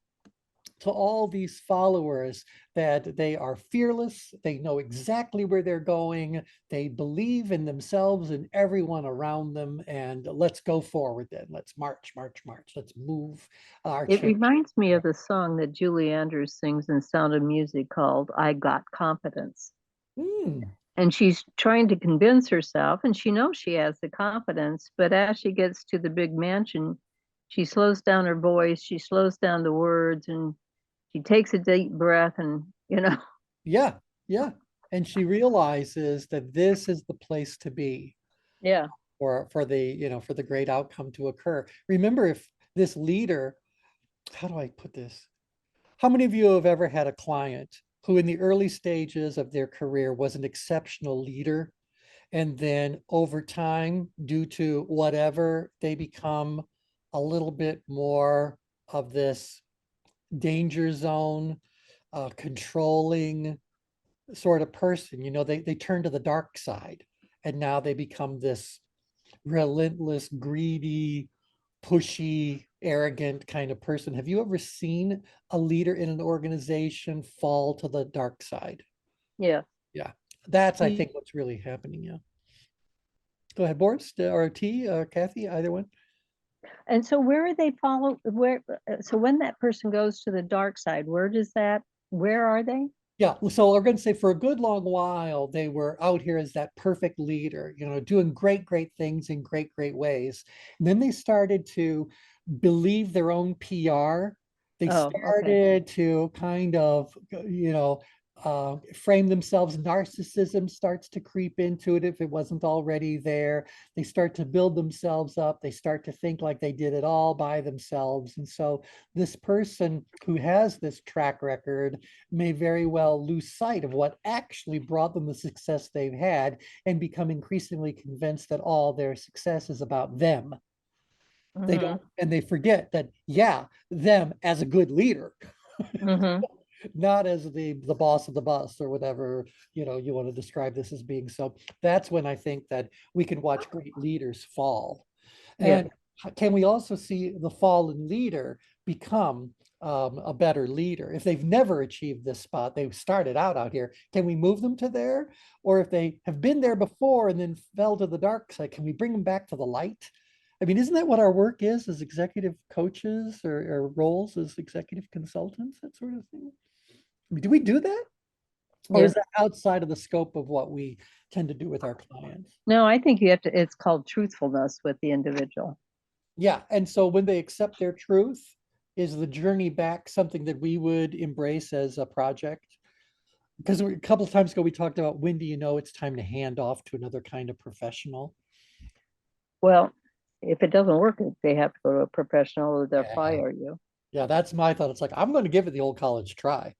to all these followers that they are fearless. They know exactly where they're going. They believe in themselves and everyone around them. And let's go forward then. Let's march, march, march. Let's move our
It
change.
reminds me of the song that Julie Andrews sings in Sound of Music called I Got Confidence. And she's trying to convince herself, and she knows she has the confidence, but as she gets to the big mansion, she slows down her voice, she slows down the words, and she takes a deep breath and,
Yeah. And she realizes that this is the place to be
yeah.
for the great outcome to occur. Remember, if this leader, how do I put this? How many of you have ever had a client who in the early stages of their career was an exceptional leader, and then over time, due to whatever, they become a little bit more of this danger zone, controlling sort of person? They turn to the dark side, and now they become this relentless, greedy, pushy, arrogant kind of person. Have you ever seen a leader in an organization fall to the dark side?
Yeah.
Yeah, that's, I think, what's really happening. Yeah. Go ahead, Boris, or T, or Kathy, either one.
And so where are they so when that person goes to the dark side, where are they?
Yeah, so we're going to say for a good long while, they were out here as that perfect leader, doing great, great things in great, great ways. And then they started to believe their own PR. They
Oh, okay.
started to kind of, frame themselves. Narcissism starts to creep into it if it wasn't already there. They start to build themselves up. They start to think like they did it all by themselves. And so this person who has this track record may very well lose sight of what actually brought them the success they've had and become increasingly convinced that all their success is about them. They don't, and they forget that, yeah, them as a good leader. Not as the boss of the bus or whatever, you know, you want to describe this as being. So that's when I think that we can watch great leaders fall.
Yeah.
And can we also see the fallen leader become a better leader? If they've never achieved this spot, they started out here, can we move them to there? Or if they have been there before and then fell to the dark side, can we bring them back to the light? I mean, isn't that what our work is as executive coaches or roles as executive consultants, that sort of thing? I mean, do we do that? Or
Yeah.
is that outside of the scope of what we tend to do with our clients?
No, I think you have to, it's called truthfulness with the individual.
Yeah. And so when they accept their truth, is the journey back something that we would embrace as a project? Because a couple of times ago, we talked about when do you know it's time to hand off to another kind of professional?
Well, if it doesn't work, they have to go to a professional or they'll
Yeah.
fire you.
Yeah, that's my thought. It's like, I'm going to give it the old college try.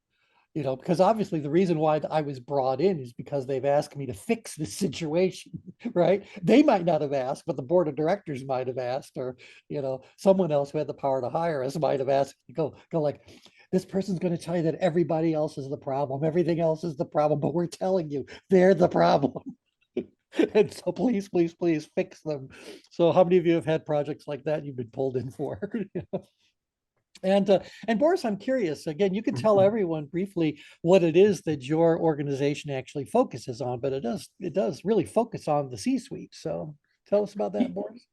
You know, because obviously the reason why I was brought in is because they've asked me to fix this situation, right? They might not have asked, but the board of directors might have asked, or, you know, someone else who had the power to hire us might have asked, go like, this person's going to tell you that everybody else is the problem. Everything else is the problem, but we're telling you they're the problem. And so please, please, please fix them. So how many of you have had projects like that you've been pulled in for? And Boris, I'm curious, again, you could tell everyone briefly what it is that your organization actually focuses on, but it does really focus on the C-suite. So tell us about that, Boris.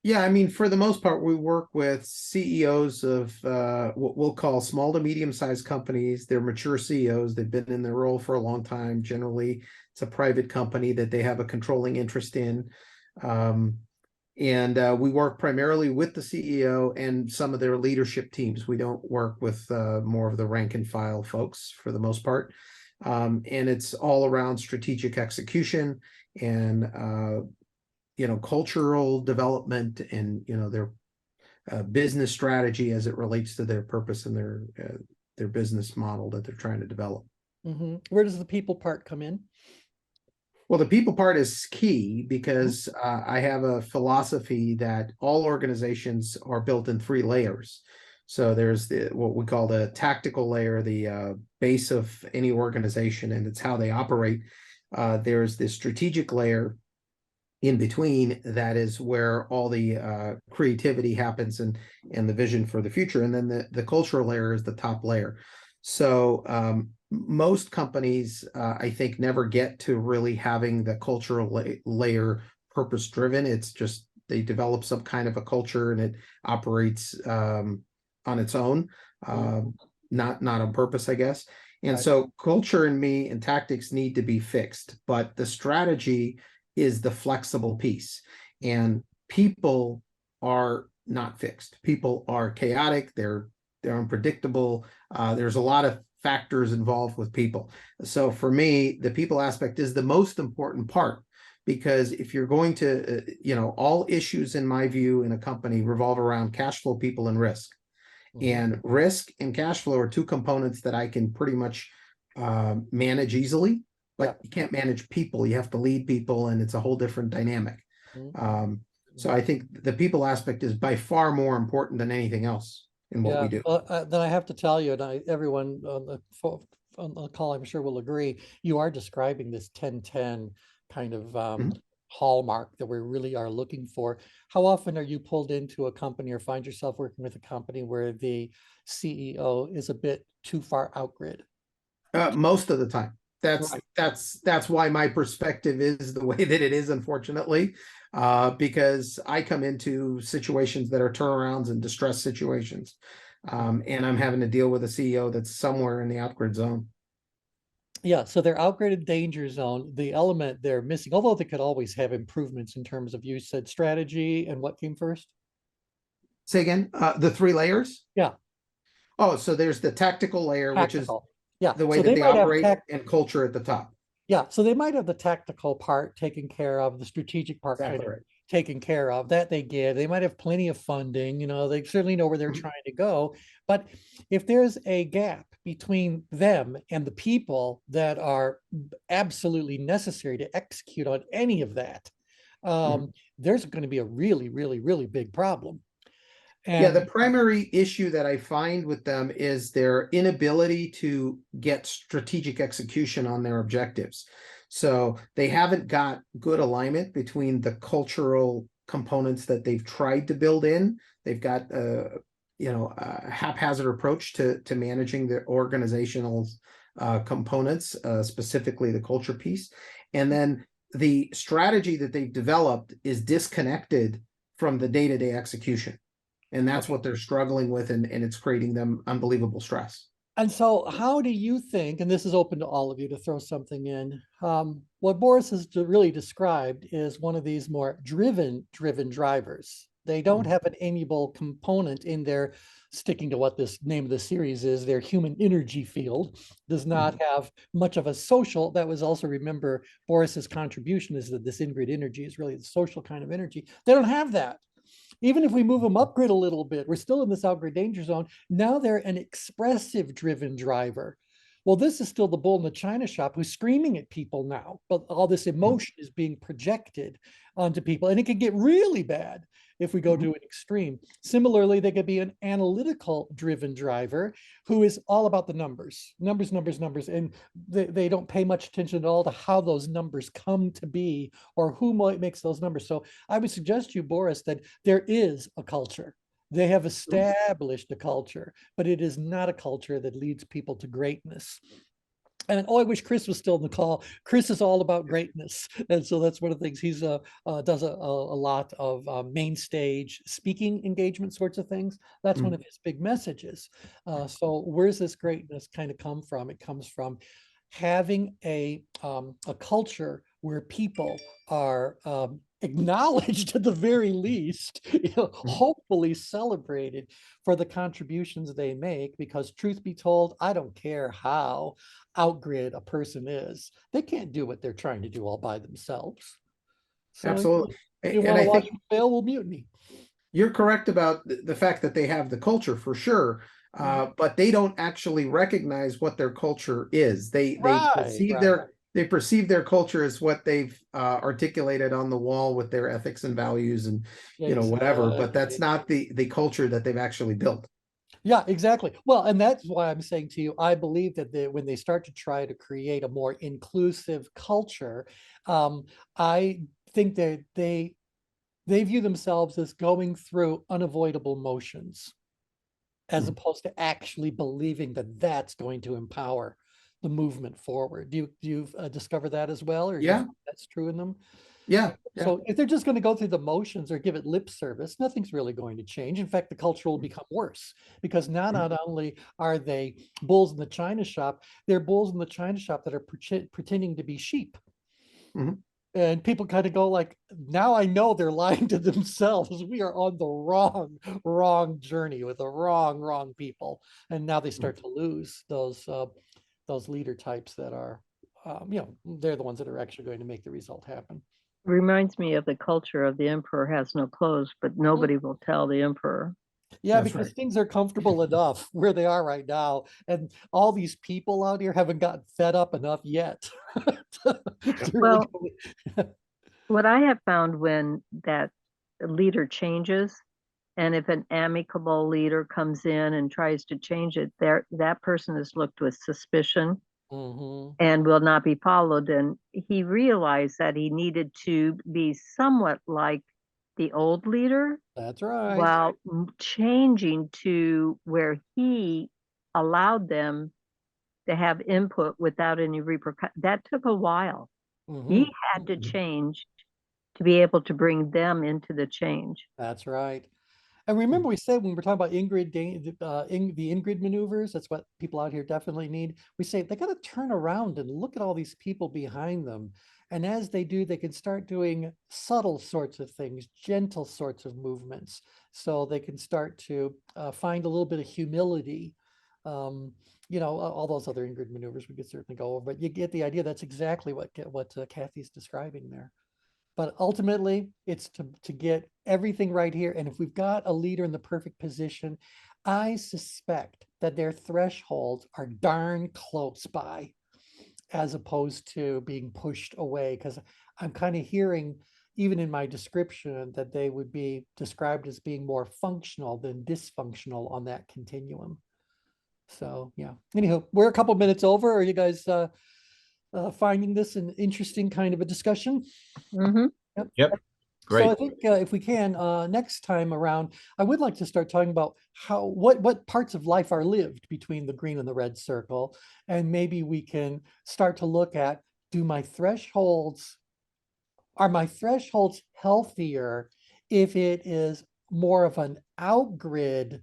Yeah, I mean, for the most part, we work with CEOs of what we'll call small to medium-sized companies. They're mature CEOs. They've been in their role for a long time. Generally, it's a private company that they have a controlling interest in. And we work primarily with the CEO and some of their leadership teams. We don't work with more of the rank and file folks for the most part. And it's all around strategic execution and cultural development and their business strategy as it relates to their purpose and their business model that they're trying to develop.
Where does the people part come in?
Well, the people part is key because I have a philosophy that all organizations are built in 3 layers. So there's what we call the tactical layer, the base of any organization, and it's how they operate. There's the strategic layer in between, that is where all the creativity happens and the vision for the future. And then the cultural layer is the top layer. So most companies, I think, never get to really having the cultural layer purpose driven. It's just they develop some kind of a culture and it operates on its own, not on purpose, I guess. And so culture and tactics need to be fixed, but the strategy is the flexible piece. And people are not fixed. People are chaotic. They're unpredictable. There's a lot of factors involved with people. So for me, the people aspect is the most important part, because if you're going to, all issues in my view in a company revolve around cash flow, people, and risk. And risk and cash flow are 2 components that I can pretty much manage easily, but you can't manage people. You have to lead people, and it's a whole different dynamic. So I think the people aspect is by far more important than anything else in what we do.
Well, then I have to tell you, and everyone on the call, I'm sure will agree, you are describing this 10-10 kind of hallmark that we really are looking for. How often are you pulled into a company or find yourself working with a company where the CEO is a bit too far out-grid?
Most of the time. That's why my perspective is the way that it is, unfortunately, because I come into situations that are turnarounds and distress situations, and I'm having to deal with a CEO that's somewhere in the outgrid zone.
Yeah, so they're outgraded danger zone. The element they're missing, although they could always have improvements in terms of, you said strategy, and what came first?
Say again, the 3 layers?
Yeah.
Oh, so there's the tactical layer, which is
Yeah,
the way
so
that
they
they
might have
operate
tech,
and culture at the top.
yeah, so they might have the tactical part taken care of, the strategic part kind
Exactly
of
right.
taken care of, that they give. They might have plenty of funding, they certainly know where they're
Mhm.
trying to go. But if there's a gap between them and the people that are absolutely necessary to execute on any of that, there's going to be a really, really, really big problem.
Yeah, the
And
primary issue that I find with them is their inability to get strategic execution on their objectives. So they haven't got good alignment between the cultural components that they've tried to build in. They've got a haphazard approach to managing the organizational components, specifically the culture piece. And then the strategy that they've developed is disconnected from the day-to-day execution. And that's what they're struggling with, and it's creating them unbelievable stress.
And so how do you think, and this is open to all of you to throw something in, what Boris has really described is one of these more driven drivers. They don't have an amiable component in their, sticking to what this name of the series is, their human energy field does not have much of a social. That was also, remember, Boris's contribution is that this in-grid energy is really the social kind of energy. They don't have that. Even if we move them upgrid a little bit, we're still in this outgrid danger zone. Now they're an expressive driven driver. Well, this is still the bull in the china shop who's screaming at people now, but all this emotion is being projected onto people, and it can get really bad if we go to an extreme. Similarly, they could be an analytical driven driver who is all about the numbers, and they don't pay much attention at all to how those numbers come to be or who makes those numbers. So I would suggest to you, Boris, that there is a culture. They have established a culture, but it is not a culture that leads people to greatness. And I wish Chris was still in the call. Chris is all about greatness, and so that's one of the things he's does a lot of main stage speaking engagement sorts of things. That's one of his big messages. So where's this greatness kind of come from? It comes from having a culture where people are acknowledged at the very least, hopefully celebrated for the contributions they make, because truth be told, I don't care how outgrid a person is. They can't do what they're trying to do all by themselves. So
Absolutely.
if you
And
want
I
to watch
think
them fail, we'll mutiny.
you're correct about the fact that they have the culture for sure, but they don't actually recognize what their culture is. They perceive their culture as what they've articulated on the wall with their ethics and values and whatever. But that's not the culture that they've actually built.
Yeah, exactly. Well, and that's why I'm saying to you, I believe that when they start to try to create a more inclusive culture, I think that they view themselves as going through unavoidable motions, as opposed to actually believing that that's going to empower the movement forward. Do you discover that as well, or do you
Yeah.
think that's true in them?
Yeah.
So if they're just going to go through the motions or give it lip service, nothing's really going to change. In fact, the culture will become worse, because now not only are they bulls in the china shop, they're bulls in the china shop that are pretending to be sheep. And people kind of go like, now I know they're lying to themselves. We are on the wrong journey with the wrong people. And now they start to lose those leader types that are, they're the ones that are actually going to make the result happen.
Reminds me of the culture of the emperor has no clothes, but nobody will tell the emperor.
Yeah,
That's
because
right.
things are comfortable enough where they are right now. And all these people out here haven't gotten fed up enough yet. to really
Well, what I have found when that leader changes, and if an amicable leader comes in and tries to change it, that person is looked with suspicion and will not be followed. And he realized that he needed to be somewhat like the old leader,
That's right.
while changing to where he allowed them to have input without any repercussion. That took a while. He had to change to be able to bring them into the change.
That's right. And remember, we said when we're talking about the in-grid maneuvers, that's what people out here definitely need. We say they got to turn around and look at all these people behind them. And as they do, they can start doing subtle sorts of things, gentle sorts of movements. So they can start to find a little bit of humility You know, all those other in-grid maneuvers we could certainly go over, but you get the idea. That's exactly what Kathy's describing there. But ultimately, it's to get everything right here. And if we've got a leader in the perfect position, I suspect that their thresholds are darn close by, as opposed to being pushed away. Because I'm kind of hearing, even in my description, that they would be described as being more functional than dysfunctional on that continuum. So yeah. Anyhow, we're a couple minutes over. Are you guys finding this an interesting kind of a discussion?
Mm-hmm.
Yep. Great.
So I think if we can, next time around, I would like to start talking about what parts of life are lived between the green and the red circle. And maybe we can start to look at, are my thresholds healthier if it is more of an out-grid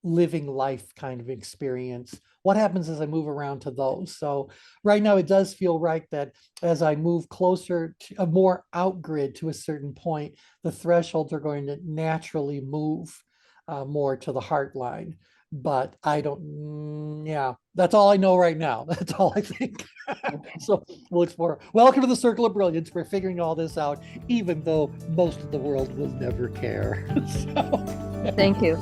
living life kind of experience? What happens as I move around to those? So right now it does feel right that as I move closer to a more out-grid to a certain point, the thresholds are going to naturally move more to the heart line. But I don't, yeah, that's all I know right now. That's all I think. So we'll explore. Welcome to the Circle of Brilliance. We're figuring all this out, even though most of the world will never care. So,
Thank you.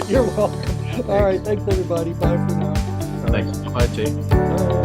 you're welcome. All right. Thanks, everybody. Bye for now.
Thanks. Bye, T.
Bye.